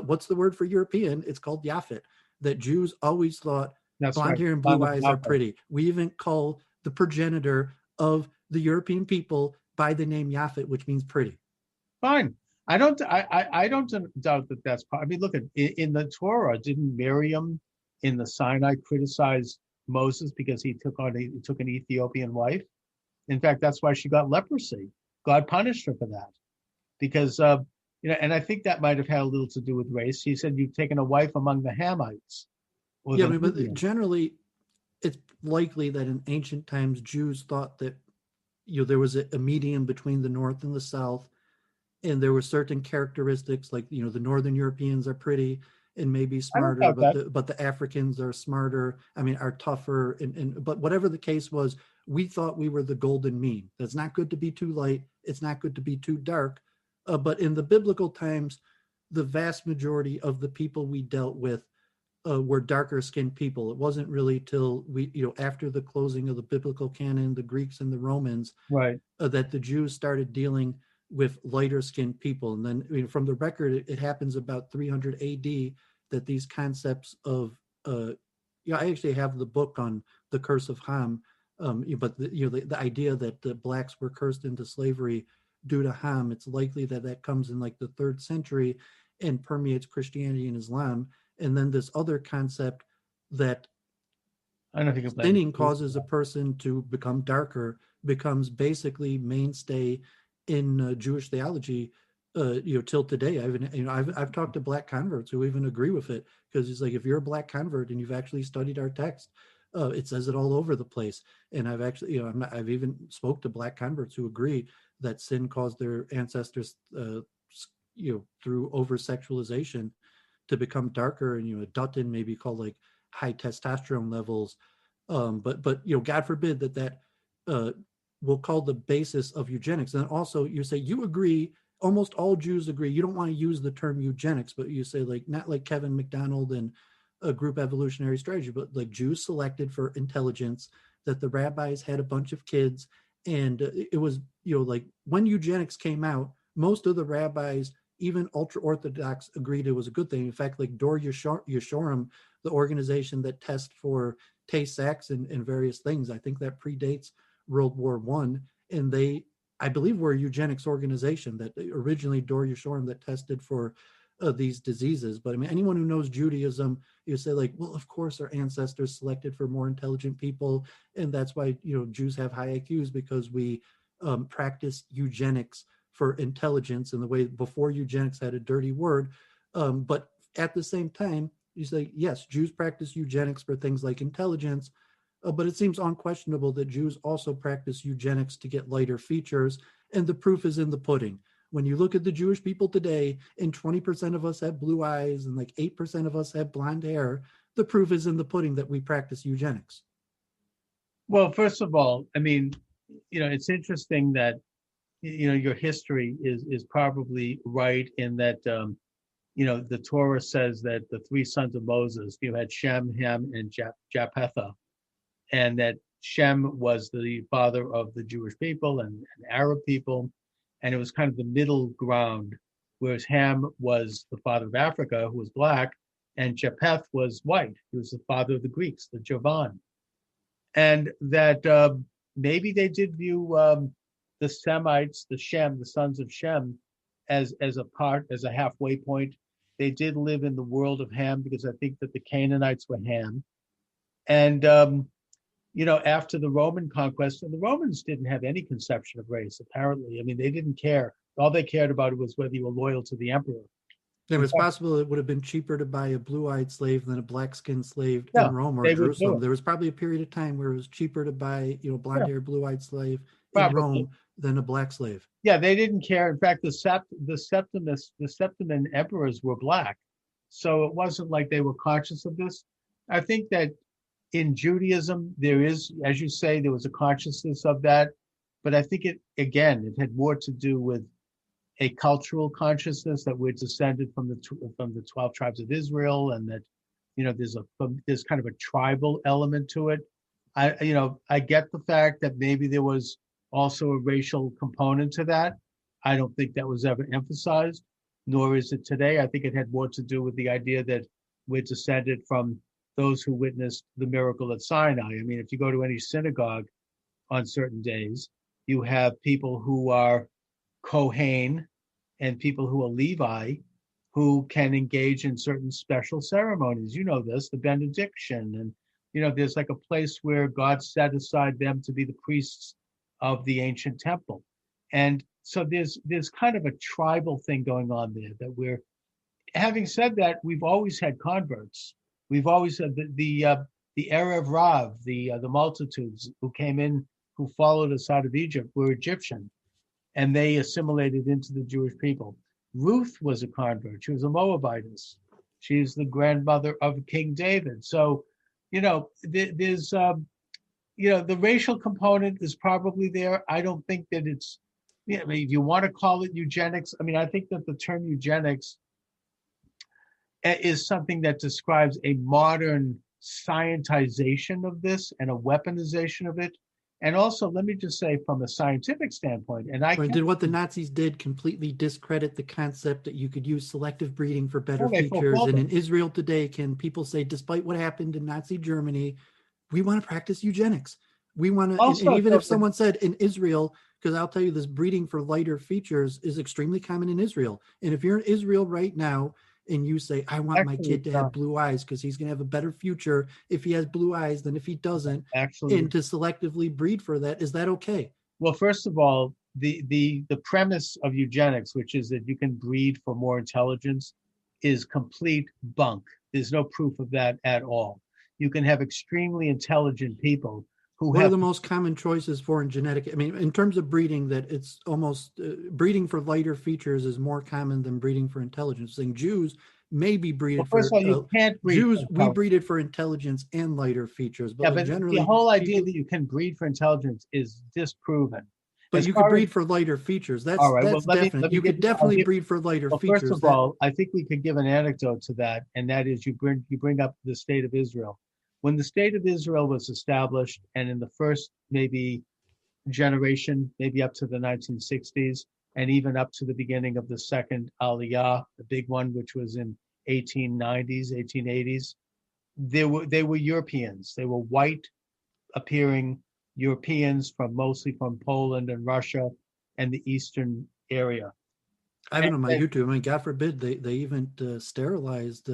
what's the word for European? It's called Yafet. That Jews always thought that's blonde right. hair and Son blue of eyes are Yafet. pretty. We even call the progenitor of the European people by the name Yafet, which means pretty. Fine. I don't doubt that that's. I mean, look at in the Torah. Didn't Miriam in the Sinai criticize Moses because he took an Ethiopian wife? In fact, that's why she got leprosy. God punished her for that because and I think that might have had a little to do with race. He said you've taken a wife among the Hamites or Yeah, the but Nubians. generally, it's likely that in ancient times Jews thought that there was a medium between the North and the South, and there were certain characteristics like the Northern Europeans are pretty and maybe I don't smarter, doubt but that. the Africans are smarter. I mean, are tougher, and but whatever the case was, we thought we were the golden mean. That's not good to be too light. It's not good to be too dark. But in the biblical times, the vast majority of the people we dealt with were darker skinned people. It wasn't really till after the closing of the biblical canon, the Greeks and the Romans, Right. that the Jews started dealing with lighter skinned people. And then from the record, it happens about 300 AD that these concepts of, I actually have the book on the curse of Ham, but the idea that the blacks were cursed into slavery due to Ham, it's likely that that comes in like the 3rd century and permeates Christianity and Islam. And then this other concept that I don't think that. sinning causes a person to become darker becomes basically mainstay in Jewish theology, till today. I've talked to black converts who even agree with it, because it's like, if you're a black convert and you've actually studied our text, it says it all over the place. And I've actually, I've even spoke to black converts who agree that sin caused their ancestors, through over sexualization, to become darker, and a Dutton may be called like high testosterone levels, but God forbid that will call the basis of eugenics. And also, you say you agree. Almost all Jews agree. You don't want to use the term eugenics, but you say, like, not like Kevin McDonald and a group evolutionary strategy, but like Jews selected for intelligence, that the rabbis had a bunch of kids, and it was like when eugenics came out, most of the rabbis, even ultra orthodox, agreed it was a good thing. In fact, like Dor Yeshorim, the organization that tests for Tay-Sachs and various things, I think that predates World War I, and they, I believe, were a eugenics organization that originally Dor Yeshorim that tested for these diseases. But I mean, anyone who knows Judaism, you say like, well, of course our ancestors selected for more intelligent people, and that's why Jews have high IQs, because we practice eugenics for intelligence in the way before eugenics had a dirty word. But at the same time, you say, yes, Jews practice eugenics for things like intelligence, but it seems unquestionable that Jews also practice eugenics to get lighter features, and the proof is in the pudding. When you look at the Jewish people today, and 20% of us have blue eyes and like 8% of us have blonde hair, the proof is in the pudding that we practice eugenics. Well, first of all, I mean, it's interesting that your history is probably right in that the Torah says that the 3 sons of Moses, you had Shem, Ham, and Japheth, and that Shem was the father of the Jewish people and Arab people, and it was kind of the middle ground, whereas Ham was the father of Africa, who was black, and Japheth was white. He was the father of the Greeks, the Javan, and that maybe they did view the Semites, the sons of Shem, as a halfway point. They did live in the world of Ham, because I think that the Canaanites were Ham, and after the Roman conquest, and the Romans didn't have any conception of race, apparently. I mean, they didn't care. All they cared about was whether you were loyal to the emperor. It In was fact, possible it would have been cheaper to buy a blue-eyed slave than a black-skinned slave yeah, in Rome or they would do Jerusalem. it. There was probably a period of time where it was cheaper to buy, Yeah, blonde-haired, blue-eyed slave in Probably. Rome than a black slave. Yeah, they didn't care. In fact, the Septimine emperors were black, so it wasn't like they were conscious of this. I think that in Judaism there is, as you say, there was a consciousness of that, but I think it had more to do with a cultural consciousness that we're descended from the 12 tribes of Israel, and that there's kind of a tribal element to it. I get the fact that maybe there was also a racial component to that. I don't think that was ever emphasized, nor is it today. I think it had more to do with the idea that we're descended from those who witnessed the miracle at Sinai. I mean, if you go to any synagogue on certain days, you have people who are Kohen and people who are Levi who can engage in certain special ceremonies. You know this, the benediction. And, there's like a place where God set aside them to be the priests of the ancient temple. And so there's kind of a tribal thing going on there that having said that, we've always had converts. We've always had the Erev Rav, the multitudes who came in, who followed us out of Egypt, were Egyptian, and they assimilated into the Jewish people. Ruth was a convert. She was a Moabitess. She's the grandmother of King David. So, there's, the racial component is probably there. I don't think that it's, I mean, if you want to call it eugenics, I mean, I think that the term eugenics is something that describes a modern scientization of this and a weaponization of it. And also, let me just say, from a scientific standpoint, did what the Nazis did completely discredit the concept that you could use selective breeding for better features? And in Israel today, can people say, despite what happened in Nazi Germany, we want to practice eugenics? We want to, and even if someone said in Israel, because I'll tell you, this breeding for lighter features is extremely common in Israel. And if you're in Israel right now, and you say, I want my kid to have blue eyes because he's going to have a better future if he has blue eyes than if he doesn't, and to selectively breed for that, is that okay? Well, first of all, the premise of eugenics, which is that you can breed for more intelligence, is complete bunk. There's no proof of that at all. You can have extremely intelligent people what are the most common choices for in genetic? I mean, in terms of breeding, that it's almost breeding for lighter features is more common than breeding for intelligence. Saying Jews may be breeded first of all, you can't breed Jews. We breeded for intelligence and lighter features, but, but generally, the whole idea that you can breed for intelligence is disproven. But you could breed for lighter features. That's all right. That's definite. You could definitely breed for lighter features. First of all, I think we could give an anecdote to that, and that is you bring up the state of Israel. When the state of Israel was established, and in the first maybe generation, maybe up to the 1960s, and even up to the beginning of the second Aliyah, the big one, which was in 1890s, 1880s, they were Europeans. They were white appearing Europeans mostly from Poland and Russia and the eastern area. I have it on my YouTube. I mean, God forbid they even sterilized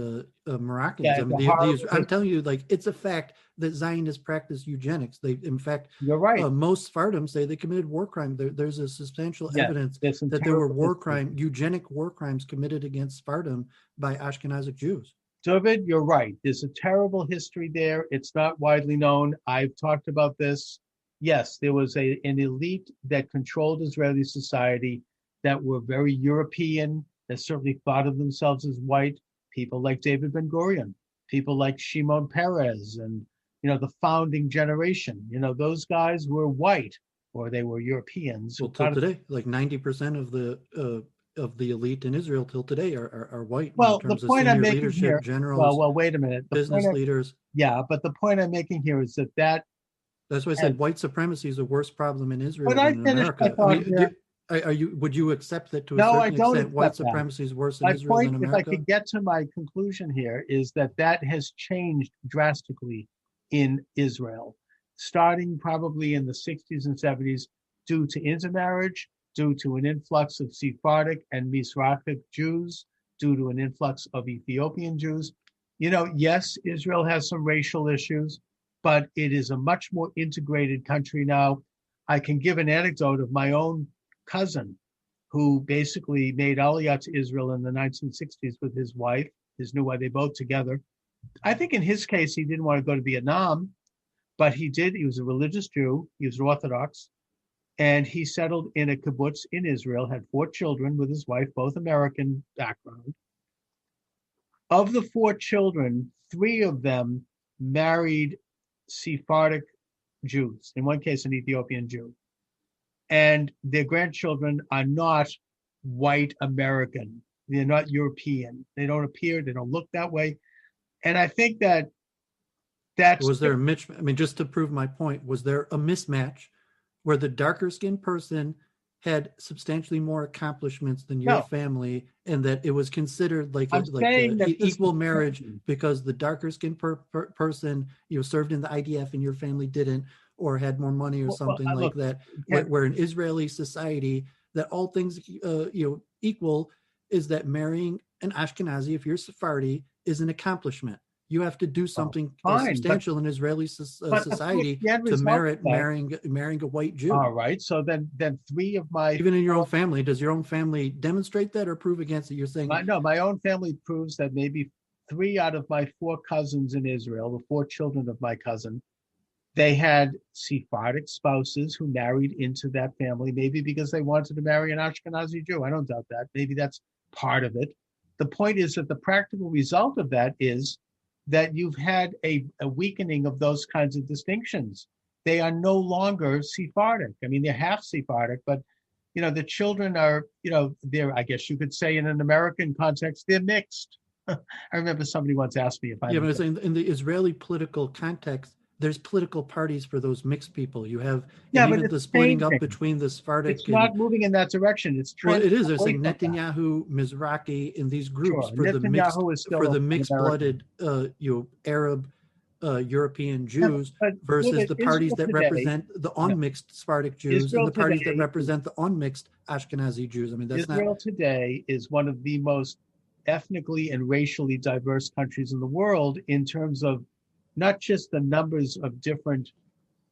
Moroccans. Yeah, I mean, I'm telling you, like, it's a fact that Zionists practice eugenics. In fact, you're right. Most Sephardim say they committed war crime. There's a substantial evidence that there were eugenic war crimes committed against Sephardim by Ashkenazic Jews. David, you're right. There's a terrible history there. It's not widely known. I've talked about this. Yes, there was an elite that controlled Israeli society that were very European, that certainly thought of themselves as white, people like David Ben-Gurion, people like Shimon Peres, and, the founding generation, those guys were white, or they were Europeans. Well, till today, like 90% of the elite in Israel till today are white. Well, in terms the point of I'm making leadership, here, generals, well, wait a minute. Business leaders. Yeah, but the point I'm making here is that that's why I said white supremacy is a worse problem in Israel than in America. Would you accept that to a certain extent white supremacy is worse in Israel than America? If I could get to my conclusion here, is that has changed drastically in Israel, starting probably in the 60s and 70s, due to intermarriage, due to an influx of Sephardic and Mizrahic Jews, due to an influx of Ethiopian Jews. Yes, Israel has some racial issues, but it is a much more integrated country now. I can give an anecdote of my own cousin, who basically made Aliyah to Israel in the 1960s with his wife, his new wife, they both together. I think in his case, he didn't want to go to Vietnam, but he did. He was a religious Jew. He was Orthodox. and he settled in a kibbutz in Israel, had 4 children with his wife, both American background. Of the 4 children, 3 of them married Sephardic Jews, in one case, an Ethiopian Jew. And their grandchildren are not white American. They're not European. They don't appear, they don't look that way. And I think that's. Was there a mismatch? I mean, just to prove my point, was there a mismatch where the darker skinned person had substantially more accomplishments than your family, and that it was considered like equal marriage because the darker skinned person served in the IDF and your family didn't, or had more money or something like that? Where in Israeli society, that all things equal, is that marrying an Ashkenazi, if you're Sephardi, is an accomplishment. You have to do something substantial in Israeli society to merit marrying a white Jew. All right. So then 3 of my... Even in your own family, does your own family demonstrate that or prove against it? You're saying... No, my own family proves that maybe 3 out of my 4 cousins in Israel, the 4 children of my cousin, they had Sephardic spouses who married into that family, maybe because they wanted to marry an Ashkenazi Jew. I don't doubt that. Maybe that's part of it. The point is that the practical result of that is that you've had a weakening of those kinds of distinctions. They are no longer Sephardic. I mean, they're half Sephardic, but, the children are, they're, I guess you could say in an American context, they're mixed. I remember somebody once asked me if I... Yeah, but in the Israeli political context, there's political parties for those mixed people. You have even the splitting up between the Sephardic. It's not moving in that direction. It's well, it is. There's like Netanyahu, Mizrahi in these groups for the mixed-blooded, Arab, European Jews versus the parties that represent the unmixed Sephardic Jews and the parties that represent the unmixed Ashkenazi Jews. I mean, that's Israel today is one of the most ethnically and racially diverse countries in the world in terms of not just the numbers of different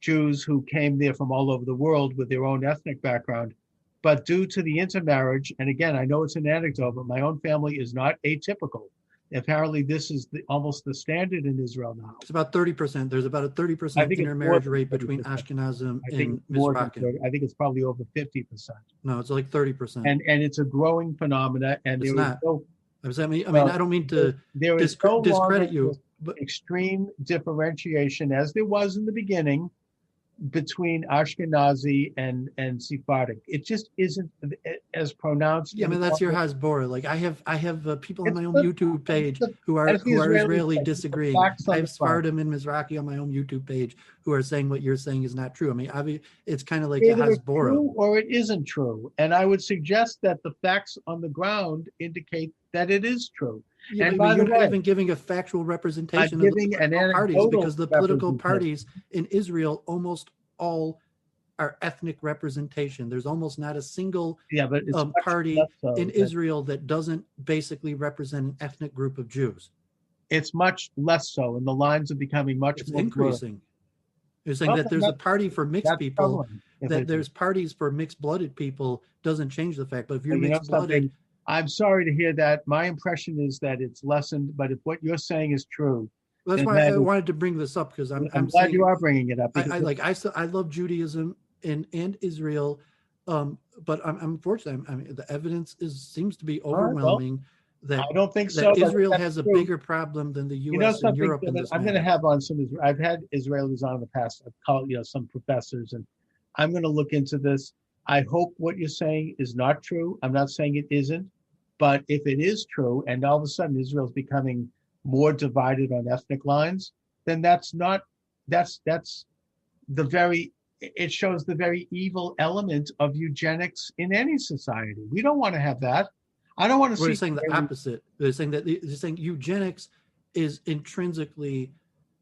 Jews who came there from all over the world with their own ethnic background, but due to the intermarriage, and again, I know it's an anecdote, but my own family is not atypical. Apparently, this is almost the standard in Israel now. It's about 30%. There's about a 30% intermarriage rate between Ashkenazim and Mizrahim. I think it's probably over 50%. No, it's like 30%. And it's a growing phenomena. And it's not. I don't mean to discredit you. But extreme differentiation, as there was in the beginning, between Ashkenazi and Sephardic. It just isn't as pronounced. Yeah, I mean, that's your Hasbara. Like I have people on my own YouTube page who are Israeli disagreeing. I have Sephardim and Mizrahi on my own YouTube page who are saying what you're saying is not true. I mean, it's kind of like a Hasbara. Or it isn't true. And I would suggest that the facts on the ground indicate that it is true. Yeah, and you're not even giving a factual representation of the political parties, because the political parties in Israel almost all are ethnic representation. There's almost not a single party in Israel that doesn't basically represent an ethnic group of Jews. It's much less so, and the lines are becoming much more increasing. You're saying that there's a party for mixed people, that there's parties for mixed-blooded people doesn't change the fact. But if you're mixed-blooded... I'm sorry to hear that. My impression is that it's lessened, but if what you're saying is true, well, that's why I wanted to bring this up, because I'm glad saying, you are bringing it up. I love Judaism and Israel, but I'm unfortunately, I mean, the evidence seems to be overwhelming that I don't think so. Israel has a bigger problem than the U.S. and Europe. I'm going to have on some. I've had Israelis on in the past. I've called some professors, and I'm going to look into this. I hope what you're saying is not true. I'm not saying it isn't. But if it is true, and all of a sudden Israel's becoming more divided on ethnic lines, then it shows the very evil element of eugenics in any society. We don't want to have that. I don't want to see... We're saying the opposite. They're saying eugenics is intrinsically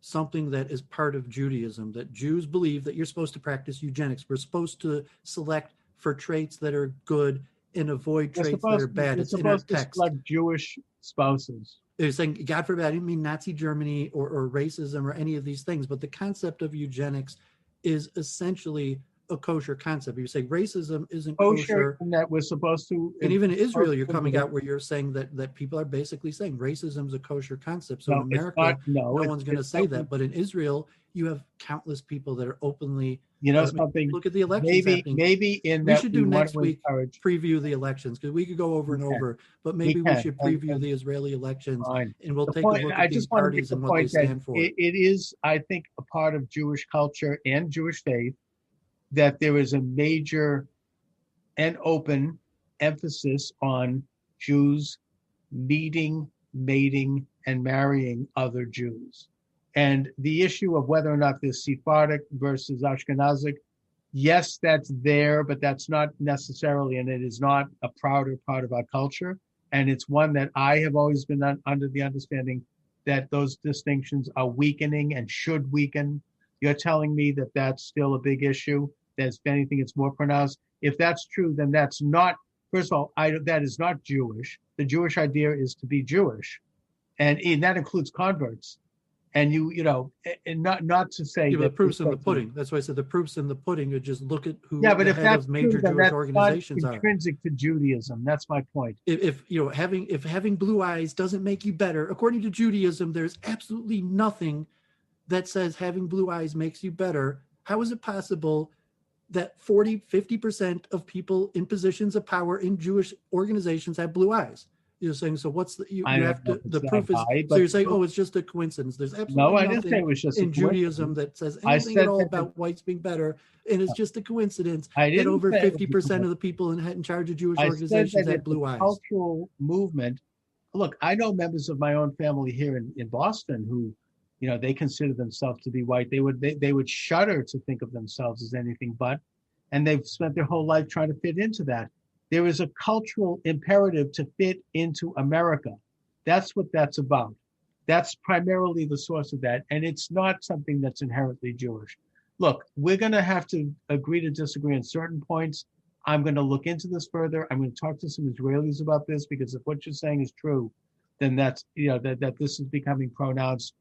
something that is part of Judaism, that Jews believe that you're supposed to practice eugenics. We're supposed to select for traits that are good and avoid traits that are bad. It's in our text. Like Jewish spouses. They're saying, God forbid, I didn't mean Nazi Germany or racism or any of these things, but the concept of eugenics is essentially a kosher concept. You say racism isn't Kosher kosher. in that we're supposed to. And even in Israel, you're coming out where you're saying that people are basically saying racism is a kosher concept. So in No, it's America, not. No, no one's going to it's say that. But in Israel, you have countless people that are openly. something. Look at the elections happening. Maybe in We that should we do want next to week encourage. preview the elections because we could go over and over. But maybe we should preview the Israeli elections, Fine. and we'll The take point, a look I at these just want to make parties the and what they point that stand for. it is, I think, a part of Jewish culture and Jewish faith that there is a major and open emphasis on Jews meeting, mating, and marrying other Jews. And the issue of whether or not there's Sephardic versus Ashkenazic, yes, that's there, but that's not necessarily, and it is not a prouder part of our culture. And it's one that I have always been under the understanding that those distinctions are weakening and should weaken. You're telling me that that's still a big issue, that if anything, it's more pronounced. If that's true, then that's not, first of all, that is not Jewish. The Jewish idea is to be Jewish. And that includes converts. And and not to say that the proof's in the pudding. That's why I said the proof's in the pudding. Or just look at who but the if head that's of major true, Jewish organizations not intrinsic to Judaism. That's my point. If having blue eyes doesn't make you better, according to Judaism, there's absolutely nothing that says having blue eyes makes you better. How is it possible that 50% of people in positions of power in Jewish organizations have blue eyes? You're saying, so what's the proof is, so you're saying, it's just a coincidence. There's absolutely nothing in Judaism that says anything at all about whites being better. And it's just a coincidence that over 50% of the people in charge of Jewish organizations have blue eyes. Cultural movement. Look, I know members of my own family here in Boston who, they consider themselves to be white. They would shudder to think of themselves as anything but, and they've spent their whole life trying to fit into that. There is a cultural imperative to fit into America. That's what that's about. That's primarily the source of that. And it's not something that's inherently Jewish. Look, we're going to have to agree to disagree on certain points. I'm going to look into this further. I'm going to talk to some Israelis about this, because if what you're saying is true, then that's, that this is becoming pronounced.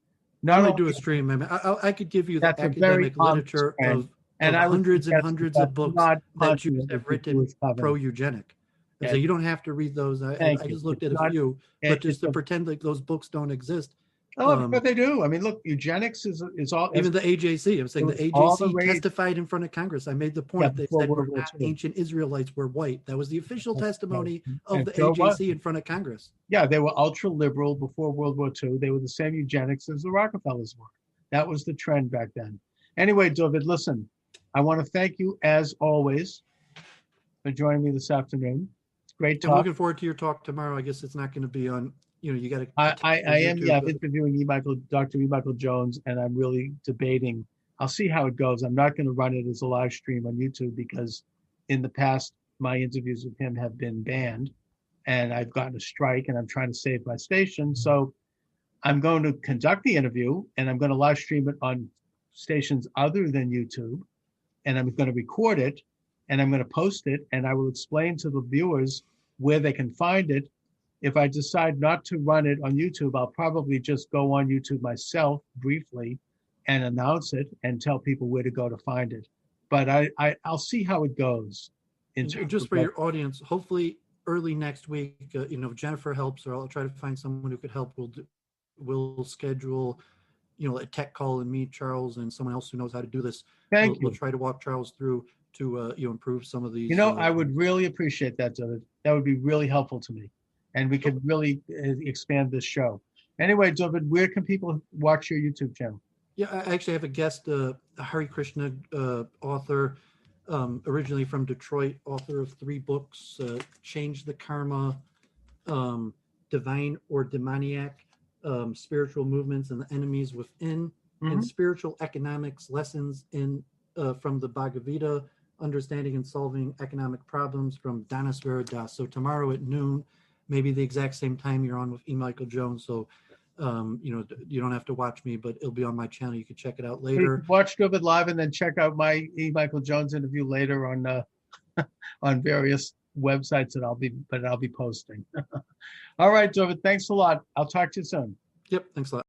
Not only do a stream. I mean, I could give you the academic literature of hundreds and hundreds of books that Jews have written pro-eugenic. And so you don't have to read those. I just looked at a few, but just to pretend like those books don't exist. Oh, but they do. I mean, look, eugenics is all. Even the AJC. I'm saying the AJC testified in front of Congress. I made the point. They said ancient Israelites were white. That was the official testimony of the AJC in front of Congress. Yeah, they were ultra liberal before World War II. They were the same eugenics as the Rockefellers were. That was the trend back then. Anyway, David, listen, I want to thank you as always for joining me this afternoon. Great talk. I'm looking forward to your talk tomorrow. I guess it's not going to be on. You got to. I am. Yeah, I'm interviewing Dr. E. Michael Jones, and I'm really debating. I'll see how it goes. I'm not going to run it as a live stream on YouTube because in the past my interviews with him have been banned, and I've gotten a strike, and I'm trying to save my station. So I'm going to conduct the interview, and I'm going to live stream it on stations other than YouTube, and I'm going to record it, and I'm going to post it, and I will explain to the viewers where they can find it. If I decide not to run it on YouTube, I'll probably just go on YouTube myself briefly and announce it and tell people where to go to find it. But I'll see how it goes. Just for your audience, hopefully early next week, if Jennifer helps, or I'll try to find someone who could help. We'll schedule, a tech call, and me, Charles, and someone else who knows how to do this. We'll try to walk Charles through to improve some of these. I would really appreciate that, David. That would be really helpful to me. And we could really expand this show. Anyway, David, where can people watch your YouTube channel? Yeah, I actually have a guest, a Hare Krishna author, originally from Detroit, author of 3 books, Change the Karma, Divine or Demoniac, Spiritual Movements and the Enemies Within, and Spiritual Economics Lessons from the Bhagavad Gita, Understanding and Solving Economic Problems from Dhanasvara Das. So tomorrow at noon, maybe the exact same time you're on with E. Michael Jones. So, you don't have to watch me, but it'll be on my channel. You can check it out later. Watch David live and then check out my E. Michael Jones interview later on on various websites that I'll be posting. All right, David, thanks a lot. I'll talk to you soon. Yep, thanks a lot.